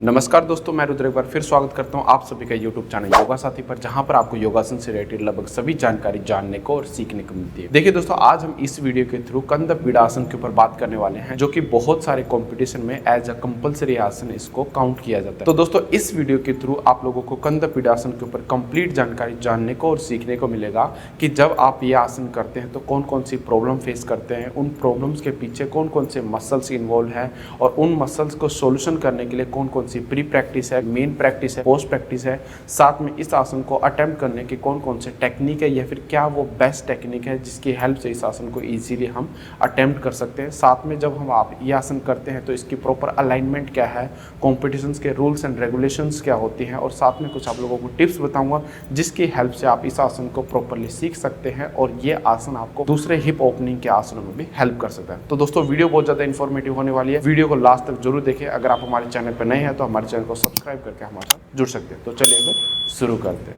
नमस्कार दोस्तों, मैं रुद्र एक बार फिर स्वागत करता हूं आप सभी का यूट्यूब चैनल योगा साथी पर, जहां पर आपको योगासन से रिलेटेड लगभग सभी जानकारी जानने को और सीखने को मिलती है। देखिए दोस्तों, आज हम इस वीडियो के थ्रू कंद पीड़ासन के ऊपर बात करने वाले हैं, जो कि बहुत सारे कंपटीशन में एज अ कंपल्सरी आसन इसको काउंट किया जाता है। तो दोस्तों, इस वीडियो के थ्रू आप लोगों को कंद पीड़ासन के ऊपर कंप्लीट जानकारी जानने को और सीखने को मिलेगा कि जब आप ये आसन करते हैं तो कौन कौन सी प्रॉब्लम फेस करते हैं, उन प्रॉब्लम्स के पीछे कौन कौन से मसल्स इन्वॉल्व है और उन मसल्स को सोल्यूशन करने के लिए कौन कौन सी प्री प्रैक्टिस है, मेन प्रैक्टिस है, पोस्ट प्रैक्टिस है। साथ में इस आसन को अटेम्प्ट करने के कौन कौन से टेक्निक है या फिर क्या वो बेस्ट टेक्निक है जिसकी हेल्प से इस आसन को इजीली हम अटेम्प्ट कर सकते हैं। साथ में जब हम आप ये आसन करते हैं तो इसकी प्रॉपर अलाइनमेंट क्या है, कॉम्पिटिशन्स के रूल्स एंड रेगुलेशंस क्या होती हैं, और साथ में कुछ आप लोगों को टिप्स बताऊंगा जिसकी हेल्प से आप इस आसन को प्रॉपरली सीख सकते हैं और ये आसन आपको दूसरे हिप ओपनिंग के आसनों में भी हेल्प कर सकता है। तो दोस्तों, वीडियो बहुत ज़्यादा इन्फॉर्मेटिव होने वाली है, वीडियो को लास्ट तक जरूर देखें। अगर आप हमारे चैनल पर नए हैं तो हमारे चैनल को सब्सक्राइब करके हमारे साथ जुड़ सकते हैं। तो चलिए तो शुरू करते हैं।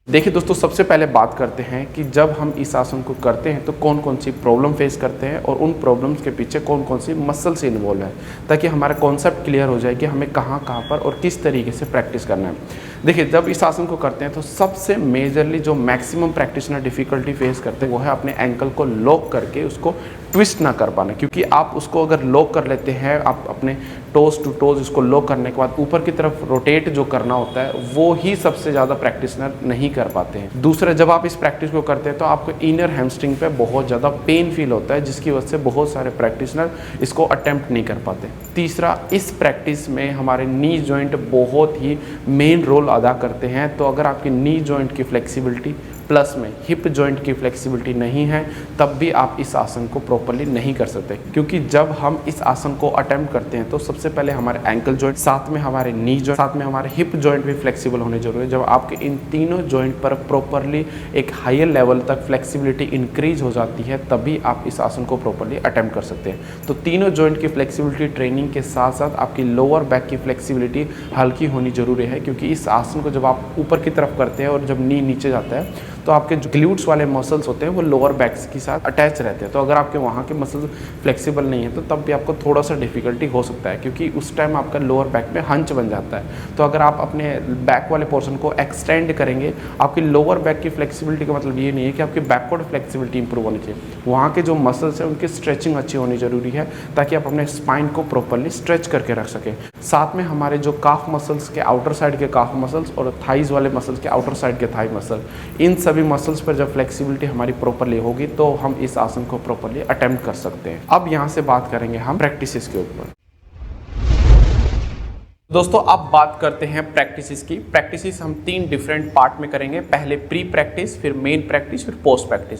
देखिए दोस्तों, सबसे पहले बात करते हैं कि जब हम इस आसन को करते हैं तो कौन कौन सी प्रॉब्लम फेस करते हैं और उन प्रॉब्लम्स के पीछे कौन कौन सी मसल से इन्वॉल्व है, ताकि हमारा कॉन्सेप्ट क्लियर हो जाए कि हमें कहाँ पर और किस तरीके से प्रैक्टिस करना है। देखिए, जब इस आसन को करते हैं तो सबसे मेजरली जो मैक्सिमम प्रैक्टिशनर डिफिकल्टी फेस करते हैं वो है अपने एंकल को लॉक करके उसको ट्विस्ट ना कर पाना, क्योंकि आप उसको अगर लॉक कर लेते हैं, आप अपने टोज टू टोज उसको लॉक करने के बाद ऊपर की तरफ रोटेट जो करना होता है वो ही सबसे ज़्यादा प्रैक्टिशनर नहीं कर पाते हैं। दूसरा, जब आप इस प्रैक्टिस को करते हैं तो आपको इनर हैमस्ट्रिंग पे बहुत ज़्यादा पेन फील होता है, जिसकी वजह से बहुत सारे प्रैक्टिशनर इसको अटेम्प्ट नहीं कर पाते। तीसरा, इस प्रैक्टिस में हमारे नी जॉइंट बहुत ही मेन रोल अदा करते हैं। तो अगर आपकी नी जॉइंट की फ्लेक्सिबिलिटी प्लस में हिप जॉइंट की फ्लेक्सिबिलिटी नहीं है तब भी आप इस आसन को प्रॉपर्ली नहीं कर सकते, क्योंकि जब हम इस आसन को अटेम्प्ट करते हैं तो सबसे पहले हमारे एंकल जॉइंट, साथ में हमारे नी जॉइंट, साथ में हमारे हिप जॉइंट भी फ्लेक्सिबल होने जरूरी है। जब आपके इन तीनों जॉइंट पर प्रॉपर्ली एक हायर लेवल तक फ्लेक्सिबिलिटी इंक्रीज हो जाती है तभी आप इस आसन को प्रॉपर्ली अटेम्प्ट कर सकते हैं। तो तीनों जॉइंट की फ्लेक्सिबिलिटी ट्रेनिंग के साथ साथ आपकी लोअर बैक की फ्लेक्सिबिलिटी हल्की होनी जरूरी है, क्योंकि इस आसन को जब आप ऊपर की तरफ करते हैं और जब नी नीचे जाता है तो आपके जो ग्लूट्स वाले मसल्स होते हैं वो लोअर बैक्स के साथ अटैच रहते हैं। तो अगर आपके वहाँ के मसल्स फ्लेक्सिबल नहीं है तो तब भी आपको थोड़ा सा डिफिकल्टी हो सकता है, क्योंकि उस टाइम आपका लोअर बैक में हंच बन जाता है। तो अगर आप अपने बैक वाले पोर्शन को एक्सटेंड करेंगे, आपकी लोअर बैक की फ्लेक्सिबिलिटी का मतलब ये नहीं है कि आपकी बैकवर्ड फ्लेक्सिबिलिटी इंप्रूव होनी चाहिए। वहाँ के जो मसल्स हैं उनकी स्ट्रेचिंग अच्छी होनी जरूरी है, ताकि आप अपने स्पाइन को प्रॉपरली स्ट्रेच करके रख सकें। साथ में हमारे जो काफ मसल्स के आउटर साइड के काफ मसल्स और थाइज वाले मसल्स के आउटर साइड के थाई मसल, इन सभी मसल्स पर जब फ्लेक्सिबिलिटी हमारी प्रॉपरली होगी तो हम इस आसन को प्रॉपरली अटेम्प्ट कर सकते हैं। अब यहाँ से बात करेंगे हम प्रैक्टिसेस के ऊपर। दोस्तों, अब बात करते हैं प्रैक्टिसेस की। प्रैक्टिसेस हम 3 डिफरेंट पार्ट में करेंगे। पहले प्री प्रैक्टिस, फिर मेन प्रैक्टिस, फिर post practice.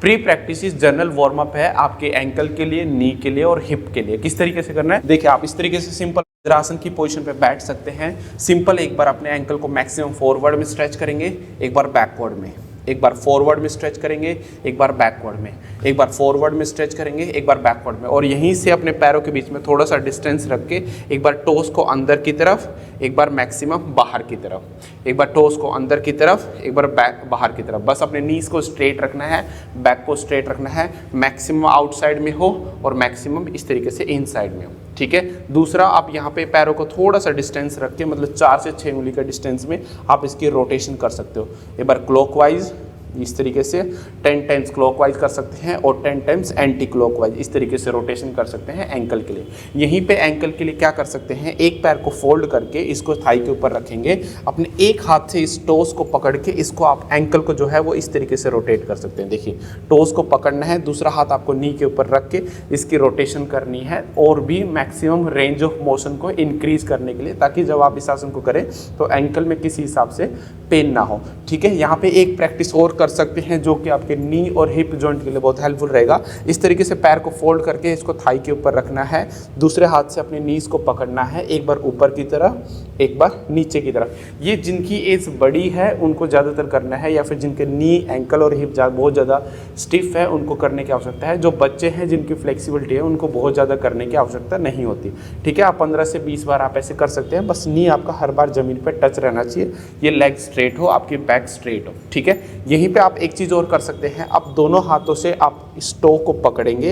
Pre practice general warm up है आपके एंकल के लिए, नी के लिए और हिप के लिए। किस तरीके से करना है, देखिए आप इस तरीके से सिंपल आसन की पोजीशन पे बैठ सकते हैं। सिंपल एक बार अपने एंकल को मैक्सिमम फॉरवर्ड में स्ट्रेच करेंगे, एक बार बैकवर्ड में, एक बार फॉरवर्ड में स्ट्रेच करेंगे, एक बार बैकवर्ड में, एक बार फॉरवर्ड में स्ट्रेच करेंगे, एक बार बैकवर्ड में, और यहीं से अपने पैरों के बीच में थोड़ा सा डिस्टेंस रख के एक बार टोस को अंदर की तरफ, एक बार मैक्सिमम बाहर की तरफ, एक बार टोस को अंदर की तरफ, एक बार बैक बाहर की तरफ। बस अपने नीज को स्ट्रेट रखना है, बैक को स्ट्रेट रखना है, मैक्सिमम आउटसाइड में हो और मैक्सिमम इस तरीके से इनसाइड में हो। ठीक है। दूसरा, आप यहाँ पे पैरों को थोड़ा सा डिस्टेंस रख के, मतलब 4 से 6 उंगली का डिस्टेंस में आप इसकी रोटेशन कर सकते हो। एक बार क्लॉकवाइज इस तरीके से 10 टाइम्स क्लॉकवाइज कर सकते हैं और 10 टाइम्स एंटी क्लॉकवाइज इस तरीके से रोटेशन कर सकते हैं एंकल के लिए। यहीं पे एंकल के लिए क्या कर सकते हैं, एक पैर को फोल्ड करके इसको थाई के ऊपर रखेंगे, अपने एक हाथ से इस टोस को पकड़ के इसको आप एंकल को जो है वो इस तरीके से रोटेट कर सकते हैं। देखिए, टोस को पकड़ना है, दूसरा हाथ आपको नी के ऊपर रख के इसकी रोटेशन करनी है और भी मैक्सिमम रेंज ऑफ मोशन को इंक्रीज करने के लिए, ताकि जब आप इस आसन को करें तो एंकल में किसी हिसाब से पेन ना हो। ठीक है। यहाँ पे एक प्रैक्टिस और कर सकते हैं जो कि आपके नी और हिप जॉइंट के लिए बहुत हेल्पफुल रहेगा। इस तरीके से पैर को फोल्ड करके इसको थाई के ऊपर रखना है, दूसरे हाथ से अपनी नीज को पकड़ना है, एक बार ऊपर की तरफ, एक बार नीचे की तरफ। ये जिनकी एज बड़ी है उनको ज़्यादातर करना है, या फिर जिनके नी, एंकल और हिप बहुत ज़्यादा स्टिफ है उनको करने की आवश्यकता है। जो बच्चे हैं जिनकी फ्लेक्सिबिलिटी है उनको बहुत ज़्यादा करने की आवश्यकता नहीं होती। ठीक है। आप 15 से 20 बार आप ऐसे कर सकते हैं। बस नी आपका हर बार ज़मीन पर टच रहना चाहिए, ये लेग स्ट्रेट हो, आपकी बैक स्ट्रेट हो। ठीक है। यहीं पर आप एक चीज़ और कर सकते हैं, आप दोनों हाथों से आप इस टो को पकड़ेंगे,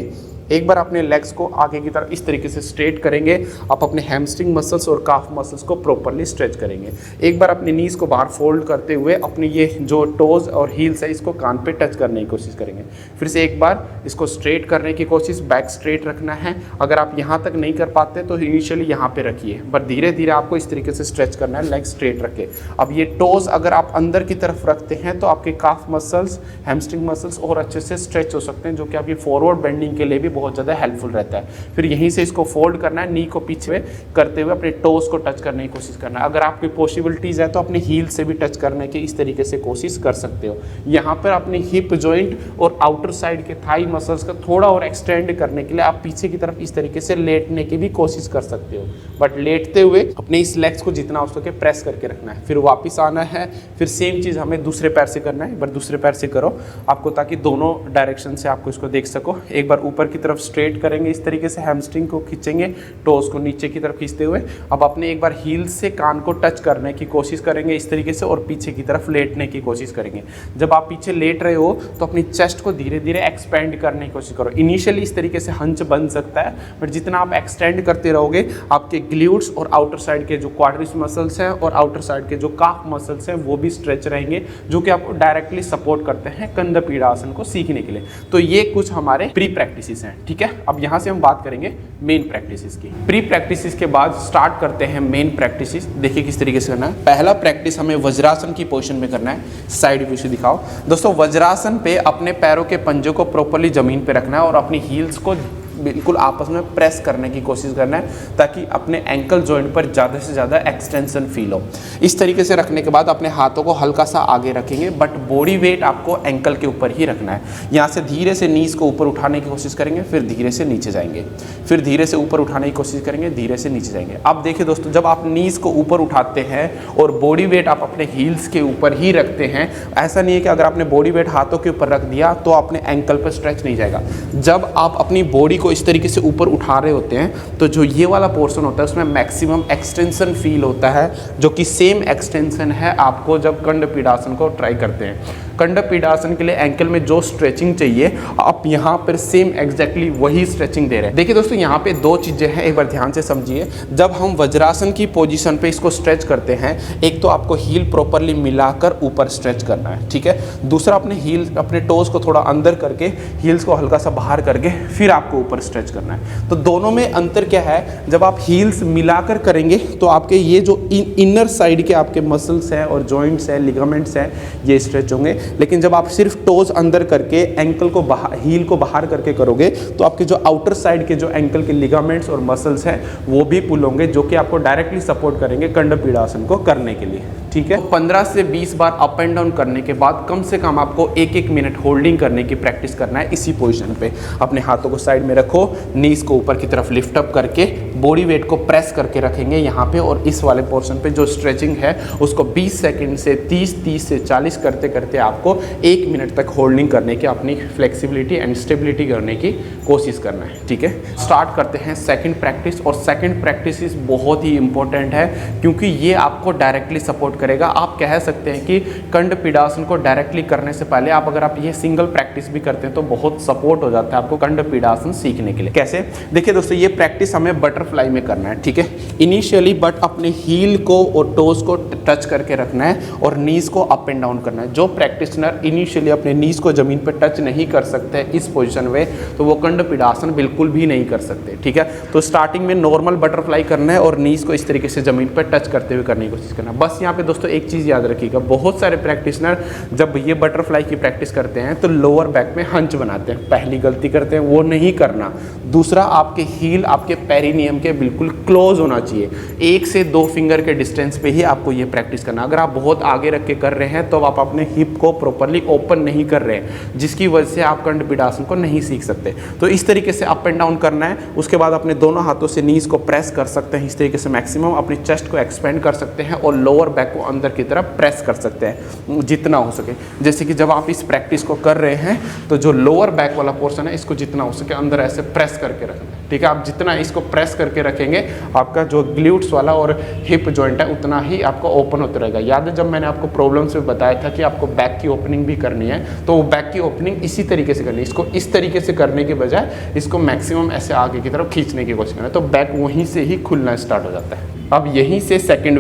एक बार अपने लेग्स को आगे की तरफ इस तरीके से स्ट्रेट करेंगे, आप अपने हैमस्ट्रिंग मसल्स और काफ मसल्स को प्रॉपरली स्ट्रेच करेंगे। एक बार अपनी नीज को बाहर फोल्ड करते हुए अपनी ये जो टोज और हील्स है इसको कान पे टच करने की कोशिश करेंगे। फिर से एक बार इसको स्ट्रेट करने की कोशिश, बैक स्ट्रेट रखना है। अगर आप यहाँ तक नहीं कर पाते तो इनिशियली यहाँ पे रखिए, बट धीरे धीरे आपको इस तरीके से स्ट्रेच करना है, लेग स्ट्रेट रखे। अब ये टोज अगर आप अंदर की तरफ रखते हैं तो आपके काफ मसल्स, हैमस्ट्रिंग मसल्स और अच्छे से स्ट्रेच हो सकते हैं, जो कि आपकी फॉरवर्ड बेंडिंग के लिए भी बहुत ज़्यादा हेल्पफुल रहता है। फिर यहीं से इसको फोल्ड करना है, नी को पीछे करते हुए अपने टोज को टच करने की कोशिश करना है। अगर आपकी पॉसिबिलिटीज़ है तो अपने हील से भी टच करने की इस तरीके से कोशिश कर सकते हो। यहाँ पर अपने हिप जॉइंट और आउटर साइड के थाई मसल्स का थोड़ा और एक्सटेंड करने के लिए आप पीछे की तरफ इस तरीके से लेटने की भी कोशिश कर सकते हो, बट लेटते हुए अपने इस लेग्स को जितना हो सके प्रेस करके रखना है। फिर वापस आना है, फिर सेम चीज़ हमें दूसरे पैर से करना है, बट दूसरे पैर से करो आपको, ताकि दोनों डायरेक्शन से आपको इसको देख सको। एक बार ऊपर की तरफ स्ट्रेट करेंगे, इस तरीके से हैमस्ट्रिंग को खींचेंगे, टोज को नीचे की तरफ खींचते हुए। अब अपने एक बार हील से कान को टच करने की कोशिश करेंगे इस तरीके से, और पीछे की तरफ लेटने की कोशिश करेंगे। जब आप पीछे लेट रहे हो तो अपनी चेस्ट को धीरे धीरे एक्सपेंड करने की कोशिश करो। इनिशियली इस तरीके से हंच बन सकता है, बट जितना आप एक्सटेंड करते रहोगे आपके ग्लूट्स और आउटर साइड के जो क्वाड्रिस मसल्स हैं और आउटर साइड के जो काफ मसल्स हैं वो भी स्ट्रेच रहेंगे, जो कि आपको डायरेक्टली सपोर्ट करते हैं कंदपीडासन को सीखने के लिए। तो ये कुछ हमारे प्री प्रैक्टिसेस हैं, ठीक है। अब यहाँ से हम बात करेंगे मेन प्रैक्टिसेस की। प्री प्रैक्टिसेस के बाद स्टार्ट करते हैं मेन प्रैक्टिसेस। देखिए किस तरीके से करना है। पहला प्रैक्टिस हमें वज्रासन की पोजीशन में करना है। साइड व्यू से दिखाओ दोस्तों। वज्रासन पे अपने पैरों के पंजों को प्रॉपर्ली जमीन पे रखना है और अपनी हील्स को बिल्कुल आपस में प्रेस करने की कोशिश करना है, ताकि अपने एंकल जॉइंट पर ज़्यादा से ज़्यादा एक्सटेंशन फील हो। इस तरीके से रखने के बाद अपने हाथों को हल्का सा आगे रखेंगे, बट बॉडी वेट आपको एंकल के ऊपर ही रखना है। यहाँ से धीरे से नीज को ऊपर उठाने की कोशिश करेंगे, फिर धीरे से नीचे जाएंगे, फिर धीरे से ऊपर उठाने की कोशिश करेंगे, धीरे से नीचे जाएंगे। अब देखिए दोस्तों, जब आप नीज को ऊपर उठाते हैं और बॉडी वेट आप अपने हील्स के ऊपर ही रखते हैं, ऐसा नहीं है कि अगर आपने बॉडी वेट हाथों के ऊपर रख दिया तो अपने एंकल पर स्ट्रेच नहीं जाएगा। जब आप अपनी बॉडी को इस तरीके से ऊपर उठा रहे होते हैं तो जो ये वाला पोर्शन होता है उसमें मैक्सिमम एक्सटेंशन फील होता है, जो कि सेम एक्सटेंशन है आपको जब कंडपीडासन को ट्राई करते हैं। कंडपीडासन के लिए एंकल में जो स्ट्रेचिंग चाहिए आप यहाँ पर सेम एग्जैक्टली वही स्ट्रेचिंग दे रहे हैं। देखिए दोस्तों, यहाँ पे दो चीज़ें हैं, एक बार ध्यान से समझिए। जब हम वज्रासन की पोजीशन पे इसको स्ट्रेच करते हैं, एक तो आपको हील प्रॉपरली मिलाकर ऊपर स्ट्रेच करना है, ठीक है। दूसरा अपने हील, अपने टोज को थोड़ा अंदर करके हील्स को हल्का सा बाहर करके फिर आपको ऊपर स्ट्रेच करना है। तो दोनों में अंतर क्या है, जब आप हील्स मिलाकर करेंगे तो आपके ये जो इनर साइड के आपके मसल्स हैं और जॉइंट्स हैं, लिगामेंट्स हैं, ये स्ट्रेच होंगे। लेकिन जब आप सिर्फ टोज अंदर करके एंकल को बाहर, हील को बाहर करके करोगे तो आपके जो आउटर साइड के जो एंकल के लिगामेंट्स और मसल्स हैं वो भी पुल होंगे, जो कि आपको डायरेक्टली सपोर्ट करेंगे कंडपीडासन को करने के लिए, ठीक है। 15 से 20 बार अप एंड डाउन करने के बाद कम से कम आपको 1-1 मिनट होल्डिंग करने की प्रैक्टिस करना है इसी पोजीशन पे। अपने हाथों को साइड में रखो, नीज को ऊपर की तरफ लिफ्ट अप करके बॉडी वेट को प्रेस करके रखेंगे यहाँ पे, और इस वाले पोर्शन पे जो स्ट्रेचिंग है उसको 20 सेकंड से 30 से 40 करते करते आपको 1 मिनट तक होल्डिंग करने की, अपनी फ्लेक्सिबिलिटी एंड स्टेबिलिटी करने की कोशिश करना है, ठीक है। स्टार्ट करते हैं सेकंड प्रैक्टिस, और सेकंड प्रैक्टिस बहुत ही इंपॉर्टेंट है क्योंकि ये आपको डायरेक्टली सपोर्ट करेगा। आप कह सकते हैं कि कंडपीडासन को डायरेक्टली करने से पहले आप अगर आप ये सिंगल प्रैक्टिस भी करते हैं तो बहुत सपोर्ट हो जाता है आपको कंडपीडासन सीखने के लिए। कैसे? देखिए दोस्तों, ये प्रैक्टिस हमें बटरफ्लाई में करना है, ठीक है। इनिशियली बट अपने हील को और टोज को टच करके रखना है और नीज को अप एंड डाउन करना है। जो प्रैक्टिशनर इनिशियली अपने नीज को जमीन पर टच नहीं कर सकते इस पोजीशन में, तो वो कंडपीडासन बिल्कुल भी नहीं कर सकते, ठीक है। तो स्टार्टिंग में नॉर्मल बटरफ्लाई करना है और नीज को इस तरीके से जमीन पर टच करते हुए करने की कोशिश करना है। बस यहाँ पे दोस्तों एक चीज़ याद रखिएगा, बहुत सारे प्रैक्टिशनर जब ये बटरफ्लाई की प्रैक्टिस करते हैं तो लोअर बैक में हंच बनाते हैं। पहली गलती करते हैं वो नहीं करना। दूसरा, आपके हील आपके पेरिनियम के बिल्कुल क्लोज होना चाहिए। 1 से 2 फिंगर के डिस्टेंस पे ही आपको ये प्रैक्टिस करना। अगर आप बहुत आगे रख के कर रहे हैं तो आप अपने हिप को प्रॉपरली ओपन नहीं कर रहे हैं, जिसकी वजह से आप कंडपीडासन को नहीं सीख सकते। तो इस तरीके से अप एंड डाउन करना है। उसके बाद अपने दोनों हाथों से नीज को प्रेस कर सकते हैं इस तरीके से मैक्सिमम, अपनी चेस्ट को एक्सपेंड कर सकते हैं और लोअर बैक को अंदर की तरफ प्रेस कर सकते हैं जितना हो सके। जैसे कि जब आप इस प्रैक्टिस को कर रहे हैं तो जो लोअर बैक वाला पोर्शन है इसको जितना हो सके अंदर ऐसे प्रेस करके रखना है, ठीक है। आप जितना इसको प्रेस करके रखेंगे आपका जो ग्ल्यूट्स वाला और हिप जॉइंट है उतना ही आपका ओपन होता रहेगा। याद है जब मैंने आपको प्रॉब्लम्स में बताया था कि आपको बैक की ओपनिंग भी करनी है, तो वो बैक की ओपनिंग इसी तरीके से करनी है। इसको इस तरीके से करने के बजाय इसको मैक्सिमम ऐसे आगे की तरफ खींचने की कोशिश करना है, तो बैक वहीं से ही खुलना स्टार्ट हो जाता है। अब यहीं से सेकंड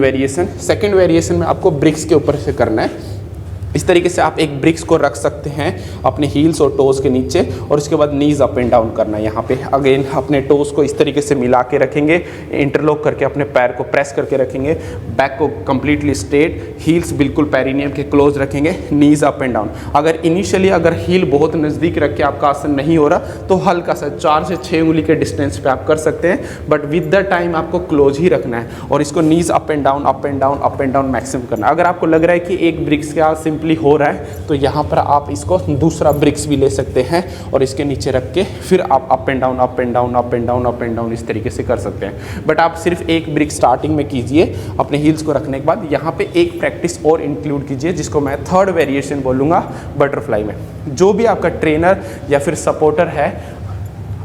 वेरिएशन में आपको ब्रिक्स के ऊपर से करना है। इस तरीके से आप एक ब्रिक्स को रख सकते हैं अपने हील्स और टोज़ के नीचे, और उसके बाद नीज अप एंड डाउन करना है। यहाँ पे अगेन अपने टोज़ को इस तरीके से मिला के रखेंगे, इंटरलॉक करके अपने पैर को प्रेस करके रखेंगे, बैक को कंप्लीटली स्ट्रेट, हील्स बिल्कुल पेरिनियम के क्लोज रखेंगे, नीज अप एंड डाउन। अगर इनिशियली अगर हील बहुत नज़दीक रख के आपका आसन नहीं हो रहा तो हल्का सा 4 से 6 उंगली के डिस्टेंस पे आप कर सकते हैं, बट विद द टाइम आपको क्लोज ही रखना है और इसको knees up and down up and down up and down maximum करना है। अगर आपको लग रहा है कि एक ब्रिक्स का हो रहा है तो यहाँ पर आप इसको दूसरा ब्रिक्स भी ले सकते हैं और इसके नीचे रख के फिर आप up and down up and down up and down up and down इस तरीके से कर सकते हैं। बट आप सिर्फ एक ब्रिक स्टार्टिंग में कीजिए अपने हील्स को रखने के बाद। यहाँ पे एक प्रैक्टिस और इंक्लूड कीजिए जिसको मैं थर्ड वेरिएशन बोलूँगा बटरफ्लाई में। जो भी आपका ट्रेनर या फिर सपोर्टर है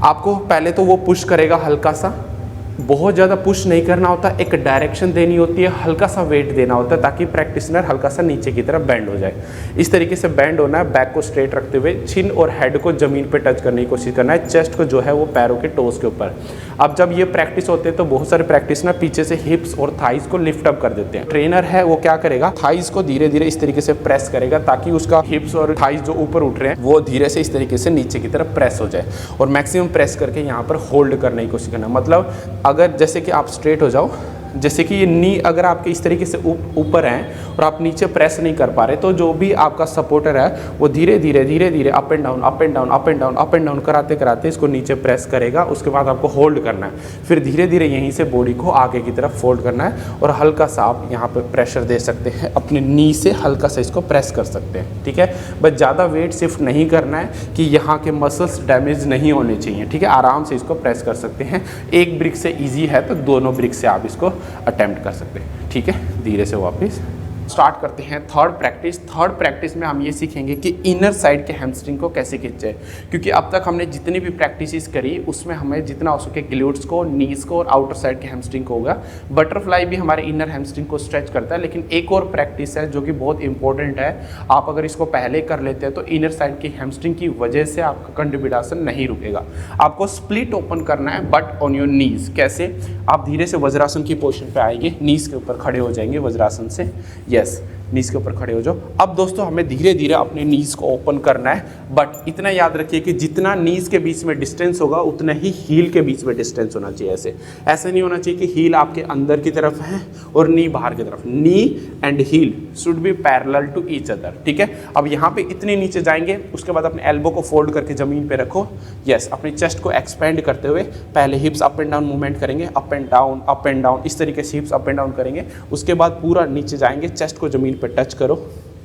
आपको पहले तो वो पुश करेगा, हल्का सा, बहुत ज़्यादा पुश नहीं करना होता, एक डायरेक्शन देनी होती है, हल्का सा वेट देना होता है ताकि प्रैक्टिशनर हल्का सा नीचे की तरफ बैंड हो जाए। इस तरीके से बैंड होना है, बैक को स्ट्रेट रखते हुए छिन और हेड को ज़मीन पे टच करने की कोशिश करना है, चेस्ट को जो है वो पैरों के टोस के ऊपर। अब जब ये प्रैक्टिस होते हैं तो बहुत सारे प्रैक्टिशनर पीछे से हिप्स और थाइज को लिफ्ट अप कर देते हैं। ट्रेनर है वो क्या करेगा, थाइज को धीरे धीरे इस तरीके से प्रेस करेगा ताकि उसका हिप्स और थाइज जो ऊपर उठ रहे हैं वो धीरे से इस तरीके से नीचे की तरफ प्रेस हो जाए, और मैक्सिमम प्रेस करके यहाँ पर होल्ड करने की कोशिश करना। मतलब अगर जैसे कि आप स्ट्रेट हो जाओ, जैसे कि ये नी अगर आपके इस तरीके से ऊपर हैं और आप नीचे प्रेस नहीं कर पा रहे तो जो भी आपका सपोर्टर है वो धीरे धीरे up and down up and down up and down up and down कराते कराते इसको नीचे प्रेस करेगा। उसके बाद आपको होल्ड करना है, फिर धीरे धीरे यहीं से बॉडी को आगे की तरफ फोल्ड करना है और हल्का सा आप यहाँ पर प्रेशर दे सकते हैं, अपने नी से हल्का सा इसको प्रेस कर सकते हैं, ठीक है। बस ज़्यादा वेट शिफ्ट नहीं करना है कि यहाँ के मसल्स डैमेज नहीं होने चाहिए, ठीक है। आराम से इसको प्रेस कर सकते हैं। एक ब्रिक से ईजी है तो दोनों ब्रिक से आप इसको अटेम्प्ट कर सकते हैं, ठीक है। धीरे से वापस स्टार्ट करते हैं थर्ड प्रैक्टिस में हम ये सीखेंगे कि इनर साइड के हैमस्ट्रिंग को कैसे खींचे, क्योंकि अब तक हमने जितनी भी प्रैक्टिसेस करी उसमें हमें जितना हो सके ग्लूट्स को, नीज को और आउटर साइड के हैमस्ट्रिंग को होगा। बटरफ्लाई भी हमारे इनर हैमस्ट्रिंग को स्ट्रेच करता है, लेकिन एक और प्रैक्टिस है जो कि बहुत इंपॉर्टेंट है। आप अगर इसको पहले कर लेते हैं तो इनर साइड की हैमस्ट्रिंग की वजह से आपका कंडुबिडासन नहीं रुकेगा। आपको स्प्लिट ओपन करना है बट ऑन योर नीज। कैसे? आप धीरे से वज्रासन की पोजीशन पे आएंगे, नीज के ऊपर खड़े हो जाएंगे वज्रासन से, यस, नीज के ऊपर खड़े हो जाओ। अब दोस्तों हमें धीरे धीरे अपने नीज को ओपन करना है, बट इतना याद रखिए कि जितना नीज के बीच में डिस्टेंस होगा उतना ही हील के बीच में डिस्टेंस होना चाहिए। ऐसे नहीं होना चाहिए कि हील आपके अंदर की तरफ है और नी बाहर की तरफ। Knee and heel should be parallel to each other, ठीक है। अब यहाँ पे इतने नीचे जाएंगे, उसके बाद अपने एल्बो को फोल्ड करके जमीन पे रखो, यस। अपनी चेस्ट को एक्सपेंड करते हुए पहले हिप्स अप एंड डाउन मूवमेंट करेंगे, अप एंड डाउन, इस तरीके से हिप्स अप एंड डाउन करेंगे। उसके बाद पूरा नीचे जाएंगे, चेस्ट को जमीन पे टच करो,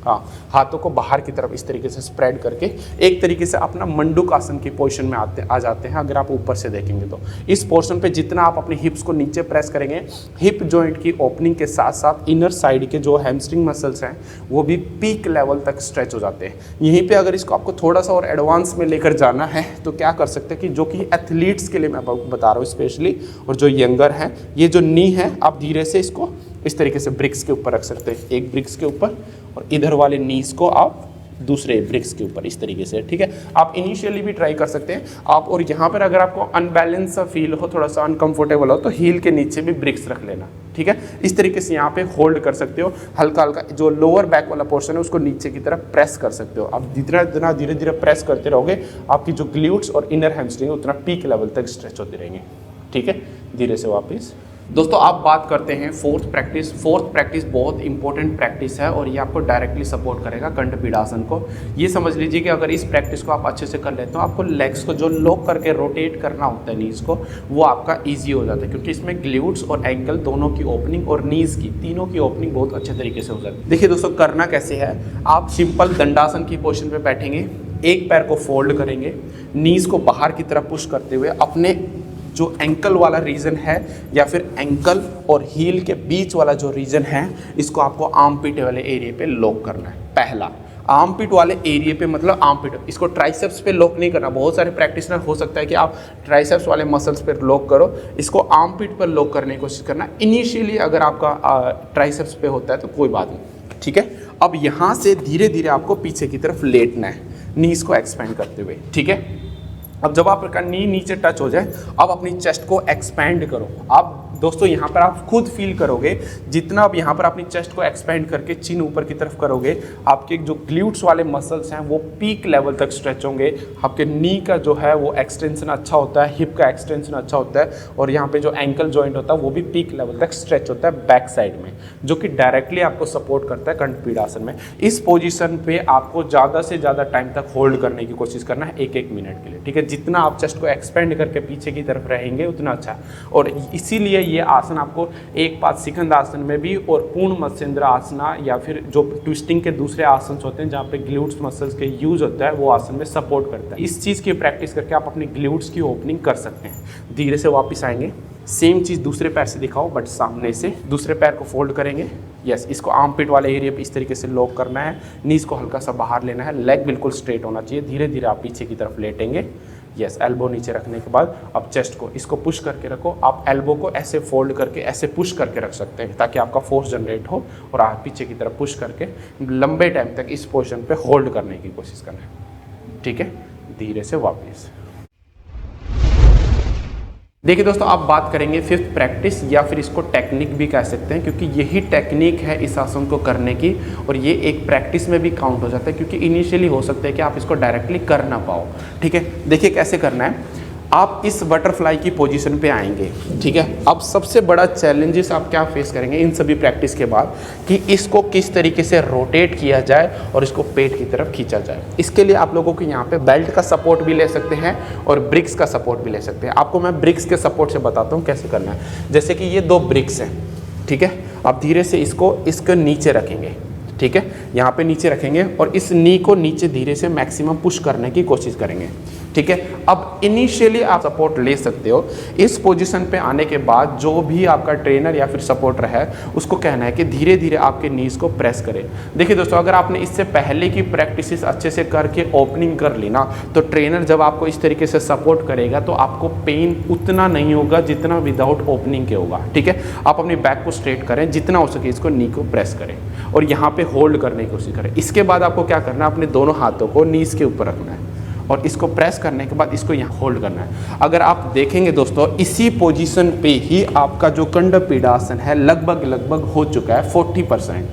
हाँ, हाथों को बाहर की तरफ इस तरीके से स्प्रेड करके एक तरीके से अपना मंडूक आसन की पोजीशन में आ जाते हैं। अगर आप ऊपर से देखेंगे तो इस पोर्शन पे जितना आप अपनी हिप्स को नीचे प्रेस करेंगे, हिप जॉइंट की ओपनिंग के साथ साथ इनर साइड के जो हैमस्ट्रिंग मसल्स हैं वो भी पीक लेवल तक स्ट्रेच हो जाते हैं। यहीं पे अगर इसको आपको थोड़ा सा और एडवांस में लेकर जाना है तो क्या कर सकते हैं कि जो कि एथलीट्स के लिए मैं बता रहा हूँ स्पेशली, और जो यंगर हैं, ये जो नी है आप धीरे से इसको इस तरीके से ब्रिक्स के ऊपर रख सकते हैं, एक ब्रिक्स के ऊपर, और इधर वाले नीज को आप दूसरे ब्रिक्स के ऊपर इस तरीके से, ठीक है। आप इनिशियली भी ट्राई कर सकते हैं आप, और यहाँ पर अगर आपको अनबैलेंस सा फील हो, थोड़ा सा अनकंफर्टेबल हो, तो हील के नीचे भी ब्रिक्स रख लेना, ठीक है। इस तरीके से यहाँ पे होल्ड कर सकते हो, हल्का हल्का जो लोअर बैक वाला पोर्शन है उसको नीचे की तरफ प्रेस कर सकते हो। आप जितना धीरे धीरे प्रेस करते रहोगे, आपकी जो ग्ल्यूट्स और इनर हैमस्ट्रिंग है उतना पीक लेवल तक स्ट्रेच होते रहेंगे, ठीक है। धीरे से वापस दोस्तों आप बात करते हैं फोर्थ प्रैक्टिस बहुत इंपॉर्टेंट प्रैक्टिस है और ये आपको डायरेक्टली सपोर्ट करेगा कंठपीडासन को। ये समझ लीजिए कि अगर इस प्रैक्टिस को आप अच्छे से कर लेते हो, आपको लेग्स को जो लॉक करके रोटेट करना होता है नीज को, वो आपका ईजी हो जाता है, क्योंकि इसमें ग्ल्यूट्स और एंकल दोनों की ओपनिंग और नीज की तीनों की ओपनिंग बहुत अच्छे तरीके से हो जाती है। देखिए दोस्तों करना कैसे है, आप सिंपल दंडासन की पोजिशन पर बैठेंगे, एक पैर को फोल्ड करेंगे, नीज को बाहर की तरफ पुश करते हुए अपने जो एंकल वाला रीजन है या फिर एंकल और हील के बीच वाला जो रीजन है, इसको आपको आर्म पिट वाले एरिया पे लॉक करना है। पहला आर्म पिट वाले एरिया पे, मतलब आर्म पिट, इसको ट्राइसेप्स पे लॉक नहीं करना। बहुत सारे प्रैक्टिशनर हो सकता है कि आप ट्राइसेप्स वाले मसल्स पे लॉक करो, इसको आर्म पिट पर लॉक करने की कोशिश करना। इनिशियली अगर आपका ट्राइसेप्स पे होता है तो कोई बात नहीं, ठीक है। अब यहाँ से धीरे धीरे आपको पीछे की तरफ लेटना है, नीज को एक्सपेंड करते हुए, ठीक है। अब जब आपका नी नीचे टच हो जाए, अब अपनी चेस्ट को एक्सपेंड करो। अब दोस्तों यहाँ पर आप खुद फील करोगे, जितना आप यहाँ पर अपनी चेस्ट को एक्सपेंड करके चिन ऊपर की तरफ करोगे, आपके जो ग्ल्यूट्स वाले मसल्स हैं वो पीक लेवल तक स्ट्रेच होंगे। आपके नी का जो है वो एक्सटेंशन अच्छा होता है, हिप का एक्सटेंशन अच्छा होता है, और यहाँ पे जो एंकल जॉइंट होता है वो भी पीक लेवल तक स्ट्रेच होता है बैक साइड में, जो कि डायरेक्टली आपको सपोर्ट करता है कंठपीडासन में। इस पोजिशन पे आपको ज़्यादा से ज़्यादा टाइम तक होल्ड करने की कोशिश करना है, 1-1 मिनट के लिए, ठीक है। जितना आप चेस्ट को एक्सपेंड करके पीछे की तरफ रहेंगे उतना अच्छा है। और इसीलिए ये आसन आपको एक पादशिखंड आसन में भी और पूर्ण मत्स्येंद्र आसना या फिर जो ट्विस्टिंग के दूसरे आसन होते हैं जहाँ पे ग्ल्यूट्स मसल्स के यूज होता है, वो आसन में सपोर्ट करता है। इस चीज़ की प्रैक्टिस करके आप अपने ग्ल्यूट्स की ओपनिंग कर सकते हैं। धीरे से वापस आएंगे, सेम चीज़ दूसरे पैर से दिखाओ बट सामने से। दूसरे पैर को फोल्ड करेंगे, यस, इसको आर्म पिट वाले एरिया पे इस तरीके से लॉक करना है, नीज को हल्का सा बाहर लेना है, लेग बिल्कुल स्ट्रेट होना चाहिए। धीरे धीरे आप पीछे की तरफ लेटेंगे, यस, एल्बो नीचे रखने के बाद अब चेस्ट को इसको पुश करके रखो। आप एल्बो को ऐसे फोल्ड करके ऐसे पुश करके रख सकते हैं ताकि आपका फोर्स जनरेट हो, और आप पीछे की तरफ पुश करके लंबे टाइम तक इस पोजीशन पे होल्ड करने की कोशिश करना है, ठीक है। धीरे से वापस देखिए दोस्तों, आप बात करेंगे फिफ्थ प्रैक्टिस या फिर इसको टेक्निक भी कह सकते हैं, क्योंकि यही टेक्निक है इस आसन को करने की, और ये एक प्रैक्टिस में भी काउंट हो जाता है, क्योंकि इनिशियली हो सकता है कि आप इसको डायरेक्टली कर ना पाओ, ठीक है। देखिए कैसे करना है। आप इस बटरफ्लाई की पोजीशन पे आएंगे, ठीक है। अब सबसे बड़ा चैलेंजेस आप क्या फेस करेंगे इन सभी प्रैक्टिस के बाद, कि इसको किस तरीके से रोटेट किया जाए और इसको पेट की तरफ खींचा जाए। इसके लिए आप लोगों को यहाँ पे बेल्ट का सपोर्ट भी ले सकते हैं और ब्रिक्स का सपोर्ट भी ले सकते हैं। आपको मैं ब्रिक्स के सपोर्ट से बताता हूँ कैसे करना है। जैसे कि ये 2 ब्रिक्स हैं, ठीक है। आप धीरे से इसको नीचे रखेंगे, ठीक है, यहाँ पे नीचे रखेंगे और इस नी को नीचे धीरे से मैक्सिमम पुश करने की कोशिश करेंगे, ठीक है। अब इनिशियली आप सपोर्ट ले सकते हो। इस पोजीशन पे आने के बाद जो भी आपका ट्रेनर या फिर सपोर्टर है उसको कहना है कि धीरे धीरे आपके नीज को प्रेस करें। देखिए दोस्तों, अगर आपने इससे पहले की प्रैक्टिसेस अच्छे से करके ओपनिंग कर ली ना, तो ट्रेनर जब आपको इस तरीके से सपोर्ट करेगा तो आपको पेन उतना नहीं होगा जितना विदाउट ओपनिंग के होगा, ठीक है। आप अपनी बैक को स्ट्रेट करें, जितना हो सके इसको नी को प्रेस करें और यहाँ पे होल्ड करने की कोशिश करें। इसके बाद आपको क्या करना है, अपने दोनों हाथों को नीज के ऊपर रखना है और इसको प्रेस करने के बाद इसको यहाँ होल्ड करना है। अगर आप देखेंगे दोस्तों, इसी पोजीशन पे ही आपका जो कंठपीडासन है लगभग हो चुका है 40%,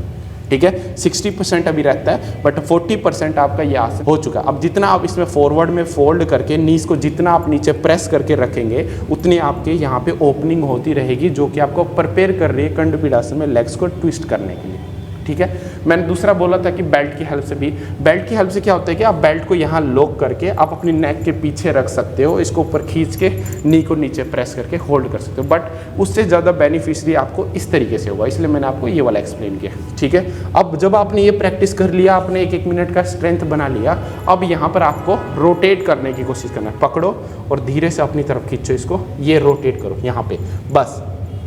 ठीक है। 60% अभी रहता है बट 40% आपका ये आसन हो चुका है। अब जितना आप इसमें फॉरवर्ड में फोल्ड करके नीज को जितना आप नीचे प्रेस करके रखेंगे, उतनी आपके यहाँ पे ओपनिंग होती रहेगी, जो कि आपको प्रिपेयर कर रही है कंठपीडासन में लेग्स को ट्विस्ट करने के लिए, ठीक है। मैंने दूसरा बोला था कि बेल्ट की हेल्प से भी, बेल्ट की हेल्प से क्या होता है कि आप बेल्ट को यहाँ लॉक करके आप अपनी नेक के पीछे रख सकते हो, इसको ऊपर खींच के नी को नीचे प्रेस करके होल्ड कर सकते हो, बट उससे ज़्यादा बेनिफिशियरी आपको इस तरीके से होगा, इसलिए मैंने आपको ये वाला एक्सप्लेन किया, ठीक है। अब जब आपने ये प्रैक्टिस कर लिया, आपने 1-1 मिनट का स्ट्रेंथ बना लिया, अब यहाँ पर आपको रोटेट करने की कोशिश करना है। पकड़ो और धीरे से अपनी तरफ खींचो, इसको ये रोटेट करो यहाँ पे, बस,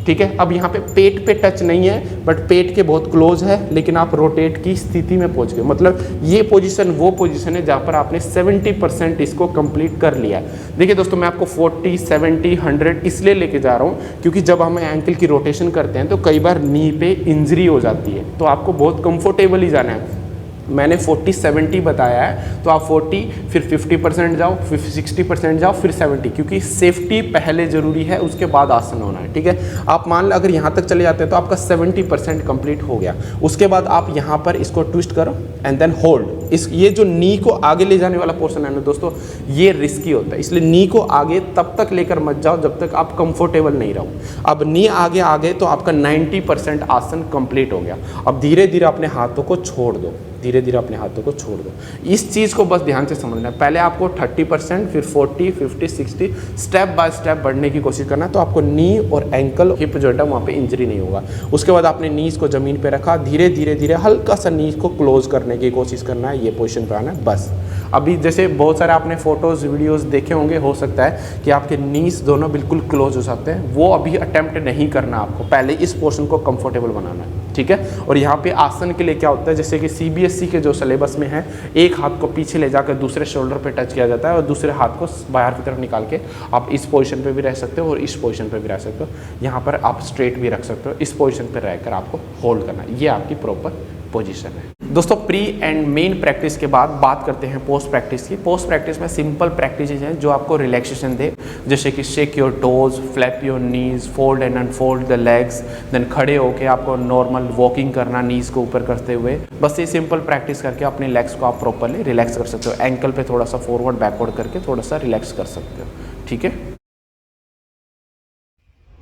ठीक है। अब यहाँ पे पेट पे टच नहीं है बट पेट के बहुत क्लोज है, लेकिन आप रोटेट की स्थिति में पहुँच गए। मतलब ये पोजीशन वो पोजीशन है जहाँ पर आपने 70% इसको कंप्लीट कर लिया है। देखिए दोस्तों, मैं आपको 40, 70, 100 इसलिए लेके जा रहा हूँ क्योंकि जब हम एंकल की रोटेशन करते हैं तो कई बार नी पे इंजरी हो जाती है, तो आपको बहुत कंफर्टेबली जाना है। मैंने 40-70 बताया है, तो आप 40 फिर 50% जाओ, फिर 60% जाओ, फिर 70, क्योंकि सेफ्टी पहले ज़रूरी है, उसके बाद आसन होना है, ठीक है। आप मान लो अगर यहाँ तक चले जाते हैं तो आपका 70% कंप्लीट हो गया। उसके बाद आप यहाँ पर इसको ट्विस्ट करो एंड देन होल्ड। ये जो नी को आगे ले जाने वाला पोर्शन है ना दोस्तों, ये रिस्की होता है, इसलिए नी को आगे तब तक लेकर मत जाओ जब तक आप कंफर्टेबल नहीं रहो। अब नी आगे आ गए तो आपका 90% आसन कंप्लीट हो गया। अब धीरे धीरे अपने हाथों को छोड़ दो, धीरे धीरे अपने हाथों को छोड़ दो। इस चीज़ को बस ध्यान से समझना है। पहले आपको 30%, फिर 40, 50, 60 स्टेप बाय स्टेप बढ़ने की कोशिश करना है, तो आपको नी और एंकल हिप जॉइंट है वहाँ पे इंजरी नहीं होगा। उसके बाद आपने नीज को ज़मीन पे रखा, धीरे धीरे धीरे हल्का सा नीज को क्लोज करने की कोशिश करना है, ये पोजीशन पे आना है बस। अभी जैसे बहुत सारे आपने फोटोज़ वीडियोज़ देखे होंगे, हो सकता है कि आपके नीज दोनों बिल्कुल क्लोज हो जाते हैं, वो अभी अटेम्प्ट नहीं करना आपको, पहले इस पोर्शन को कंफर्टेबल बनाना है, ठीक है। और यहाँ पे आसन के लिए क्या होता है, जैसे कि CBSE के जो सिलेबस में है, एक हाथ को पीछे ले जाकर दूसरे शोल्डर पे टच किया जाता है और दूसरे हाथ को बाहर की तरफ निकाल के आप इस पोजीशन पे भी रह सकते हो और इस पोजीशन पे भी रह सकते हो। यहाँ पर आप स्ट्रेट भी रख सकते हो, इस पोजीशन पे रहकर आपको होल्ड करना है, ये आपकी प्रॉपर पोजीशन है। दोस्तों प्री एंड मेन प्रैक्टिस के बाद बात करते हैं पोस्ट प्रैक्टिस की। पोस्ट प्रैक्टिस में सिंपल प्रैक्टिसेस हैं जो आपको रिलैक्सेशन दे, जैसे कि shake your toes, flap your knees, fold and unfold the legs, then खड़े होके आपको नॉर्मल वॉकिंग करना नीज को ऊपर करते हुए। बस ये सिंपल प्रैक्टिस करके अपने लेग्स को आप प्रॉपरली रिलैक्स कर सकते हो। एंकल पे थोड़ा सा फॉरवर्ड बैकवर्ड करके थोड़ा सा रिलैक्स कर सकते हो, ठीक है।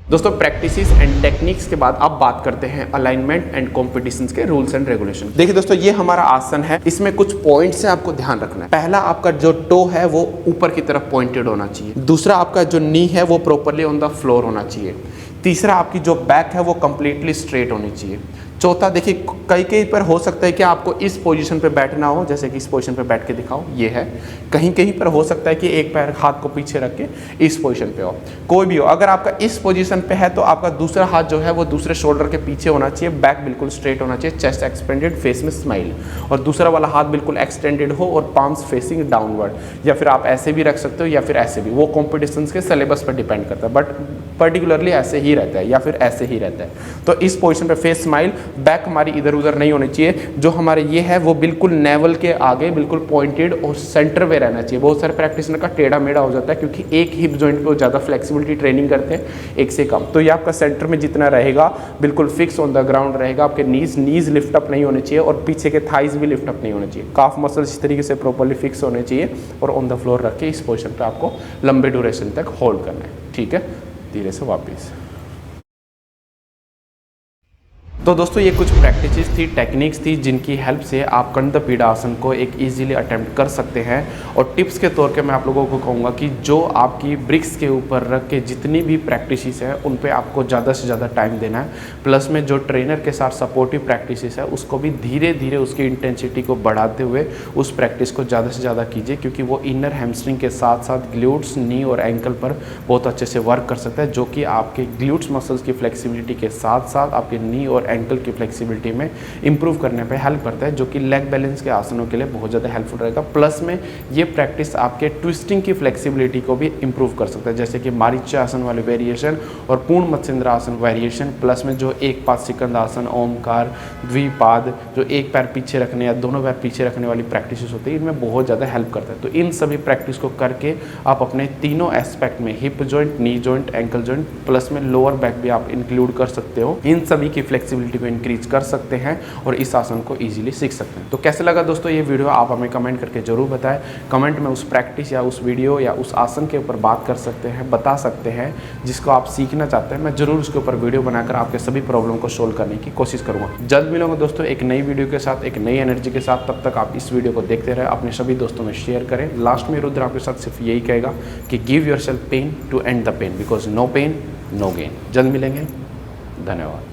दोस्तों प्रैक्टिसेस एंड टेक्निक्स के बाद अब बात करते हैं अलाइनमेंट एंड कॉम्पिटिशंस के रूल्स एंड रेगुलेशन। देखिए दोस्तों, ये हमारा आसन है, इसमें कुछ पॉइंट्स से आपको ध्यान रखना है। पहला, आपका जो टो है वो ऊपर की तरफ पॉइंटेड होना चाहिए। दूसरा, आपका जो नी है वो प्रॉपरली ऑन द फ्लोर होना चाहिए। तीसरा, आपकी जो बैक है वो कंप्लीटली स्ट्रेट होनी चाहिए। चौथा, देखिए कहीं कहीं पर हो सकता है कि आपको इस पोजीशन पे बैठना हो, जैसे कि इस पोजीशन पे बैठ के दिखाओ, ये है। कहीं कहीं पर हो सकता है कि एक पैर हाथ को पीछे रख के इस पोजीशन पे हो, कोई भी हो। अगर आपका इस पोजीशन पे है तो आपका दूसरा हाथ जो है वो दूसरे शोल्डर के पीछे होना चाहिए, बैक बिल्कुल स्ट्रेट होना चाहिए, चेस्ट एक्सपेंडेड, फेस में स्माइल, और दूसरा वाला हाथ बिल्कुल एक्सटेंडेड हो और पाम्स फेसिंग डाउनवर्ड। या फिर आप ऐसे भी रख सकते हो या फिर ऐसे भी, वो कॉम्पिटिशन के सिलेबस पर डिपेंड करता है, बट पर्टिकुलरली ऐसे ही रहता है या फिर ऐसे ही रहता है। तो इस पोजीशन पे फेस स्माइल, बैक हमारी इधर उधर नहीं होनी चाहिए, जो हमारे ये है वो बिल्कुल नेवल के आगे बिल्कुल पॉइंटेड और सेंटर में रहना चाहिए। बहुत सारे प्रैक्टिशनर का टेढ़ा मेढ़ा हो जाता है क्योंकि एक हिप जॉइंट पे ज़्यादा फ्लेक्सिबिलिटी ट्रेनिंग करते हैं, एक से कम। तो ये आपका सेंटर में जितना रहेगा बिल्कुल फिक्स ऑन द ग्राउंड रहेगा। आपके नीज लिफ्ट अप नहीं होने चाहिए और पीछे के थाइज भी लिफ्ट अप नहीं होने चाहिए। काफ मसल्स इस तरीके से प्रॉपरली फिक्स होने चाहिए और ऑन द फ्लोर रख के इस पोजिशन पर आपको लंबे ड्यूरेशन तक होल्ड करना है, ठीक है। धीरे से वापस। तो दोस्तों ये कुछ प्रैक्टिसेस थी, टेक्निक्स थी, जिनकी हेल्प से आप कंठ आसन को एक इजीली अटेम्प्ट कर सकते हैं। और टिप्स के तौर पे मैं आप लोगों को कहूँगा कि जो आपकी ब्रिक्स के ऊपर रख के जितनी भी प्रैक्टिसेस है उन पे आपको ज़्यादा से ज़्यादा टाइम देना है। प्लस में जो ट्रेनर के साथ सपोर्टिव प्रैक्टिसेस है उसको भी धीरे धीरे उसकी इंटेंसिटी को बढ़ाते हुए उस प्रैक्टिस को ज़्यादा से ज़्यादा कीजिए, क्योंकि वो इनर हैमस्ट्रिंग के साथ साथ ग्लूट्स, नी और एंकल पर बहुत अच्छे से वर्क कर सकता है, जो कि आपके ग्लूट्स मसल्स की फ्लेक्सिबिलिटी के साथ साथ आपके नी और एंकल की फ्लेक्सिबिलिटी में इंप्रूव करने पे हेल्प करता है, जो कि लेग बैलेंस के आसनों के लिए बहुत ज़्यादा हेल्पफुल रहेगा। प्लस में ये प्रैक्टिस आपके ट्विस्टिंग की फ्लेक्सिबिलिटी को भी इंप्रूव कर सकता है, जैसे कि मारीच्या आसन वाले वेरिएशन और पूर्ण मत्स्येंद्र आसन वेरिएशन। प्लस में जो एक पाद सिकंद आसन, ओमकार, द्विपाद, जो एक पैर पीछे रखने या दोनों पैर पीछे रखने वाली प्रैक्टिस होती है, इनमें बहुत ज़्यादा हेल्प करता है। तो इन सभी प्रैक्टिस को करके आप अपने तीनों एस्पेक्ट में, hip joint, knee joint, ankle joint, plus में लोअर बैक भी आप इंक्लूड कर सकते हो, इन सभी की फ्लेक्सिबिलिटी को इंक्रीज कर सकते हैं और इस आसन को इजीली सीख सकते हैं। तो कैसे लगा दोस्तों ये वीडियो, आप हमें कमेंट करके जरूर बताएं। कमेंट में उस प्रैक्टिस या उस वीडियो या उस आसन के ऊपर बात कर सकते हैं, बता सकते हैं जिसको आप सीखना चाहते हैं। मैं जरूर उसके ऊपर वीडियो बनाकर आपके सभी प्रॉब्लम को सोल्व करने की कोशिश करूँगा। जल्द मिलूंगा दोस्तों एक नई वीडियो के साथ, एक नई एनर्जी के साथ। तब तक आप इस वीडियो को देखते रहे, अपने सभी दोस्तों में शेयर करें। लास्ट में रुद्र आपके साथ सिर्फ यही कहेगा कि give yourself pain to end the pain, because no pain no gain. जल्द मिलेंगे, धन्यवाद।